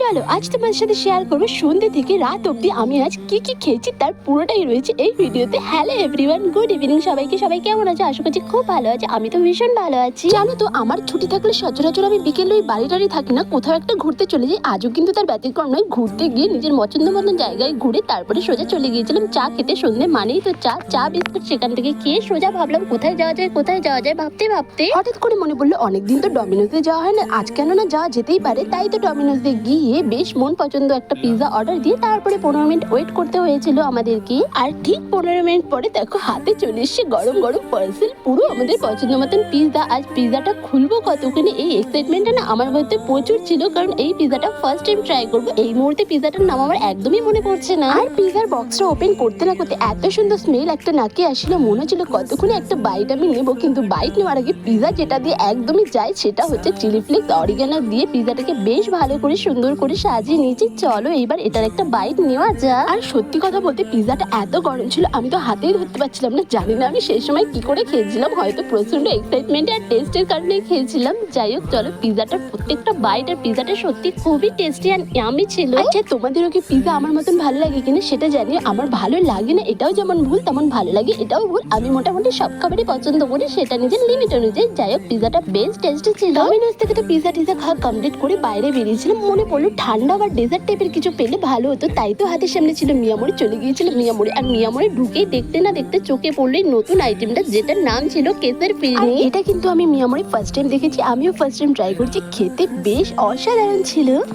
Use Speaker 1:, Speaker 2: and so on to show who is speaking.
Speaker 1: চলো আজ তোমাদের সাথে শেয়ার করবো সন্ধ্যে থেকে রাত অবধি আমি আজ কি কি খেয়েছি তার পুরোটাই রয়েছে এই ভিডিওতে। হ্যালো এভরিওয়ান, গুড ইভিনিং সবাইকে। সবাই কেমন আছে? আশা করছি খুব ভালো আছে। আমি তো ভীষণ ভালো আছি। জানো তো আমার ছুটি থাকলে সচরাচর আমি বিকেলে ওই বাড়ি টাড়ি থাকি না, কোথাও একটা ঘুরতে চলে যাই। আজও কিন্তু তার ব্যতিক্রম নয়। ঘুরতে গিয়ে নিজের পছন্দ মতন জায়গায় ঘুরে তারপরে সোজা চলে গিয়েছিলাম চা খেতে। সন্ধ্যে মানেই তো চা বিস্কুট। সেখান থেকে খেয়ে সোজা ভাবলাম কোথায় যাওয়া যায় ভাবতে ভাবতে হঠাৎ করে মনে পড়লো অনেকদিন তো ডমিনোজে যাওয়া হয় না, আজ কেন না যাওয়া যেতেই পারে। তাই তো ডমিনোজে গিয়ে বেশ মন পছন্দ একটা পিৎজা অর্ডার দিয়ে তারপরে 15 মিনিট ওয়েট করতে হয়েছিল আমাদেরকে। আর ঠিক 15 মিনিট পরে দেখো হাতে চলে এসেছে গরম গরম পার্সেল, পুরো আমাদের পছন্দ মতন পিৎজা। আজ পিৎজাটা খুলবো কতক্ষণে, এই এক্সাইটমেন্টটা না আমার মধ্যে প্রচুর ছিল, কারণ এই পিৎজাটা ফার্স্ট টাইম ট্রাই করবো। এই মুহূর্তে পিৎজাটার নাম আমার একদমই মনে পড়ছে না। আর পিৎজার বক্সটা ওপেন করতে না করতে এত সুন্দর স্মেল একটা নাকে আসছিল, মনে হচ্ছিল কতক্ষণে একটা বাইট আমি নেবো। কিন্তু বাইট নেওয়ার আগে পিৎজা যেটা দিয়ে একদমই যায় সেটা হচ্ছে চিলি ফ্লেক্স অরিগানো দিয়ে পিৎজাটাকে বেশ ভালো করে সুন্দর করে সাজিয়ে নিয়েছি। চলো এইবার এটার একটা বাইট নেওয়া যাক। আর সত্যি কথা বলতে পিৎজাটা এত গরম ছিল আমি তো হাতেই ধরতে পারছিলাম না। জানি না আমি সেই সময় কি করে খেয়েছিলাম, হয়তো প্রচন্ড এক্সাইটমেন্ট আর টেস্টের কারণে খেয়েছিলাম। যাই হোক চলো পিৎজাটার প্রত্যেকটা বাইট আর পিৎজাটা সত্যি খুবই টেস্টি আর ইয়ামি ছিল। আচ্ছা তোমাদেরও কি পিৎজা আমার মতন ভালো লাগে কিনা সেটা জানিও। আমার ভালো লাগে না এটাও যেমন ভুল, তেমন ভালো লাগে এটাও ভুল। আমি মোটামুটি সব খাবারই পছন্দ করি, সেটা নিজের লিমিট অনুযায়ী। যাই হোক পিৎজাটা বেশ টেস্টি ছিল। ডমিনোজ থেকে তো পিৎজা খাওয়া কমপ্লিট করে বাইরে বেরিয়েছিলাম। মনে পড়লো ঠান্ডা বা ডেজার্ট টাইপের কিছু পেলে ভালো হতো। তাই তো হাতের সামনে ছিল মিয়ামরি, চলে গিয়েছিল মিয়ামরি। আর মিয়ামরি ঢুকেই দেখতে না দেখতে চোখে পড়লো নতুন আইটেমটা, যেটার নাম ছিল কেসের ফিরনি। এটা কিন্তু আমি মিয়ামরি ফার্স্ট টাইম দেখেছি, আমিও ফার্স্ট টাইম ট্রাই করছি। খেতে বেশ অসাধারণ ছিল।